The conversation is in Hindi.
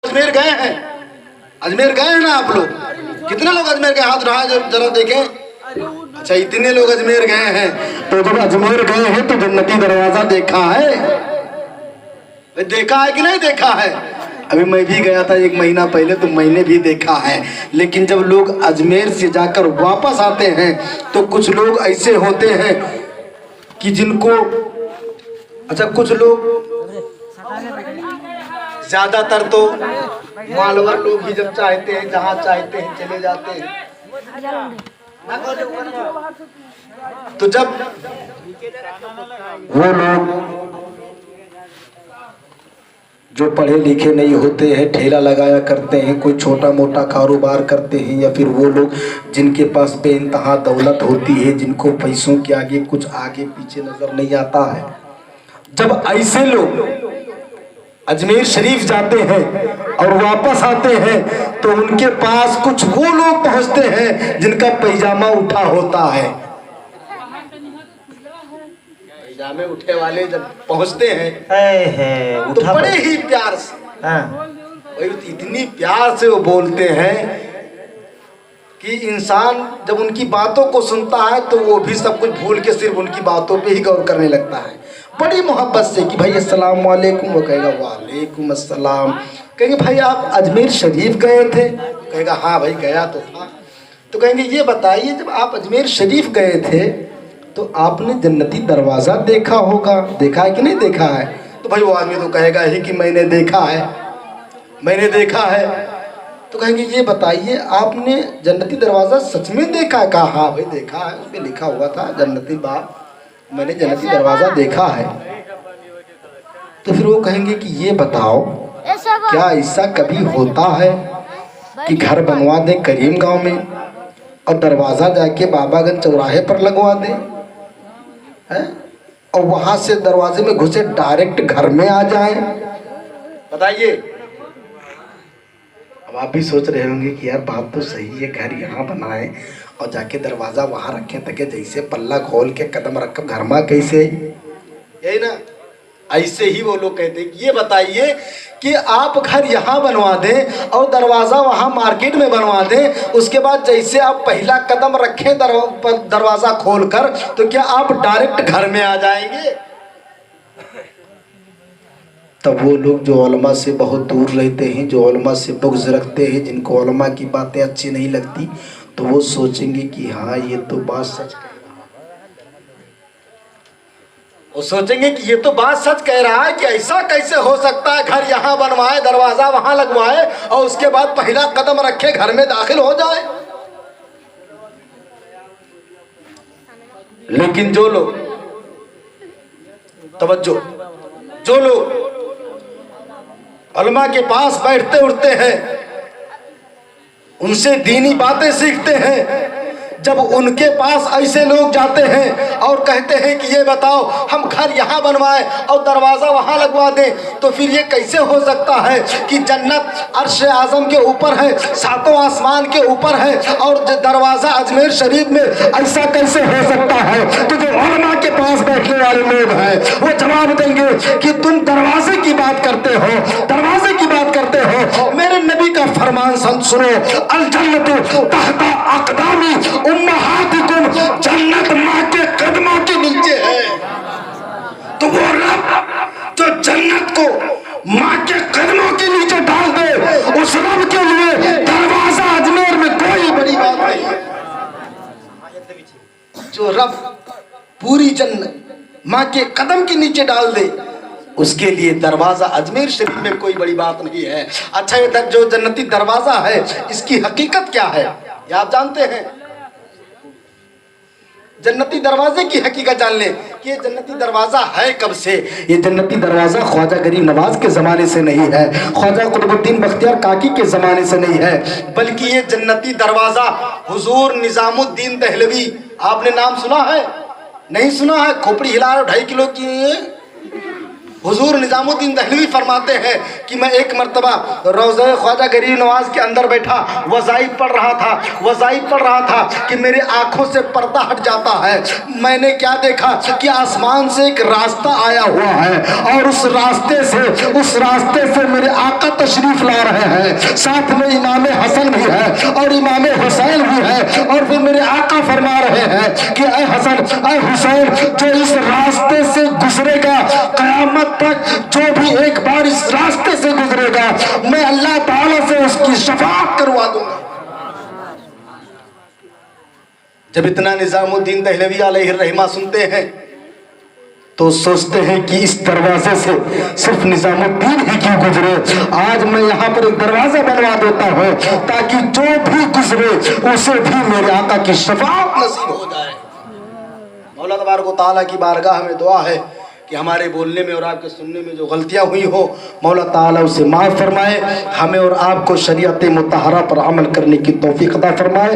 अजमेर गए हैं? अजमेर गए हैं ना आप लोग? कितने लोग अजमेर गए? हाथ उठाए जरा देखें। अच्छा, इतने लोग अजमेर गए हैं। तो जब अजमेर गए हैं तो जन्नती दरवाजा देखा है? देखा है कि नहीं देखा है? अभी मैं भी गया था 1 महीना पहले, तो मैंने भी देखा है। लेकिन जब लोग अजमेर से जाकर वापस आते हैं तो कुछ लोग ऐसे होते हैं कि जिनको, अच्छा कुछ लोग, ज्यादातर तो मालवर लोग ही जब चाहते हैं जहाँ चाहते हैं चले जाते हैं। तो जब वो लोग जो पढ़े लिखे नहीं होते हैं, ठेला लगाया करते हैं, कोई छोटा मोटा कारोबार करते हैं, या फिर वो लोग जिनके पास बेइंतहा दौलत होती है, जिनको पैसों के आगे कुछ आगे पीछे नजर नहीं आता है, जब ऐसे लोग अजमेर शरीफ जाते हैं और वापस आते हैं तो उनके पास कुछ वो लोग पहुंचते हैं जिनका पैजामा उठा होता है। पैजामे उठे वाले जब पहुंचते हैं तो बड़े ही प्यार से, इतनी प्यार से वो बोलते हैं कि इंसान जब उनकी बातों को सुनता है तो वो भी सब कुछ भूल के सिर्फ उनकी बातों पे ही गौर करने लगता है, बड़ी मोहब्बत से कि भाई अस्सलाम वालेकुम। वो कहेगा वालेकुम अस्सलाम। कहेंगे भाई आप अजमेर शरीफ गए थे? कहेगा हाँ भाई गया तो था। तो कहेंगे ये बताइए जब आप अजमेर शरीफ गए थे तो आपने जन्नती दरवाज़ा देखा होगा, देखा है कि नहीं देखा है? तो भाई वो आदमी तो कहेगा ही कि मैंने देखा है, मैंने देखा है। तो कहेंगे ये बताइए आपने जन्नती दरवाज़ा सच में देखा है? कहा हाँ भाई देखा है, उस पर लिखा हुआ था जन्नती बाग, मैंने जन्नती दरवाज़ा देखा है। तो फिर वो कहेंगे कि ये बताओ क्या ऐसा कभी होता है कि घर बनवा दे करीम गांव में और दरवाज़ा जाके बाबागंज चौराहे पर लगवा दे है? और वहाँ से दरवाजे में घुसे डायरेक्ट घर में आ जाए? बताइए। अब आप भी सोच रहे होंगे कि यार बात तो सही है, घर यहाँ बनाए और जाके दरवाज़ा वहाँ रखें ताकि जैसे पल्ला खोल के कदम रख घर में कैसे, यही ना? ऐसे ही वो लोग कहते हैं कि ये बताइए कि आप घर यहाँ बनवा दें और दरवाज़ा वहाँ मार्केट में बनवा दें, उसके बाद जैसे आप पहला कदम रखें दरवाज़ा खोलकर तो क्या आप डायरेक्ट घर में आ जाएंगे? तब वो लोग जो उलमा से बहुत दूर रहते हैं, जो उलमा से बुग़्ज़ रखते हैं, जिनको उलमा की बातें अच्छी नहीं लगती, तो वो सोचेंगे कि हाँ ये तो बात सच कह रहा है। वो सोचेंगे कि ये तो बात सच कह रहा है कि ऐसा कैसे हो सकता है घर यहाँ बनवाए दरवाज़ा वहाँ लगवाए और उसके बाद पहला कदम रखे घर में दाखिल हो जाए। लेकिन जो लोग, तवज्जो, जो लोग उलमा के पास बैठते उठते हैं, उनसे दीनी बातें सीखते हैं, जब उनके पास ऐसे लोग जाते हैं और कहते हैं कि ये बताओ हम घर यहाँ बनवाएं और दरवाज़ा वहाँ लगवा दें, तो फिर ये कैसे हो सकता है कि जन्नत अर्श आज़म के ऊपर है, 7वें आसमान के ऊपर है और दरवाज़ा अजमेर शरीफ में, ऐसा कैसे हो सकता है? तो जो उलमा के पास बैठने वाले लोग हैं वो जवाब देंगे कि तुम दरवाजे की बात करते हो, दरवाजे की बात करते हो। मेरे नबी का फरमान सुनो, अल जन्नतु तहता अक़दामी उम्महातिकुम, जन्नत माँ के कदमों के नीचे है। तो वो रब जो जन्नत को माँ के कदमों के नीचे डाल दे, उस रब के लिए दरवाजा अजमेर में कोई बड़ी बात नहीं है। जो रब पूरी जन्नत माँ के कदम के नीचे डाल दे, उसके लिए दरवाज़ा अजमेर शरीफ में कोई बड़ी बात नहीं है। अच्छा, ये जो जन्नती दरवाज़ा है इसकी हकीकत क्या है ये आप जानते हैं? जन्नती दरवाजे की हकीकत जान लें कि ये जन्नती दरवाज़ा है कब से। ये जन्नती दरवाज़ा ख्वाजा गरीब नवाज के ज़माने से नहीं है, ख्वाजा कुतुबुद्दीन बख्तियार काकी के ज़माने से नहीं है, बल्कि ये जन्नती दरवाज़ा हुजूर निज़ामुद्दीन दहलवी, आपने नाम सुना है? नहीं सुना है? खोपड़ी हिला 2.5 किलो की हुजूर निजामुद्दीन दहलवी फरमाते हैं कि मैं एक मर्तबा रोज़ा ख्वाजा गरीब नवाज के अंदर बैठा वज़ाइफ पढ़ रहा था कि मेरे आँखों से पर्दा हट जाता है। मैंने क्या देखा कि आसमान से एक रास्ता आया हुआ है और उस रास्ते से मेरे आका तशरीफ ला रहे हैं, साथ में इमाम हसन भी है और इमाम हुसैन भी है। और फिर मेरे आका फरमा रहे हैं कि ऐ हसन ऐ हुसैन, जो इस रास्ते से गुजरेगा क़यामत तक, जो भी एक बार इस रास्ते से गुजरेगा, मैं अल्लाह ताला से उसकी शफाअत करवा दूंगा। जब इतना निजामुद्दीन दहलवी अलैहि रहमा सुनते हैं तो सोचते हैं कि इस दरवाजे से सिर्फ निजामुद्दीन ही क्यों गुजरे। आज मैं यहाँ पर एक दरवाजा बनवा देता हूँ ताकि जो भी गुजरे उसे भी मेरे आका की शफाअत नसीब हो जाए। मौला तबारक व तआला की बारगाह में दुआ है कि हमारे बोलने में और आपके सुनने में जो गलतियां हुई हो, मौला ताला उसे माफ़ फरमाए, हमें और आपको शरीयत मुतहरा पर अमल करने की तौफीक अता फरमाए।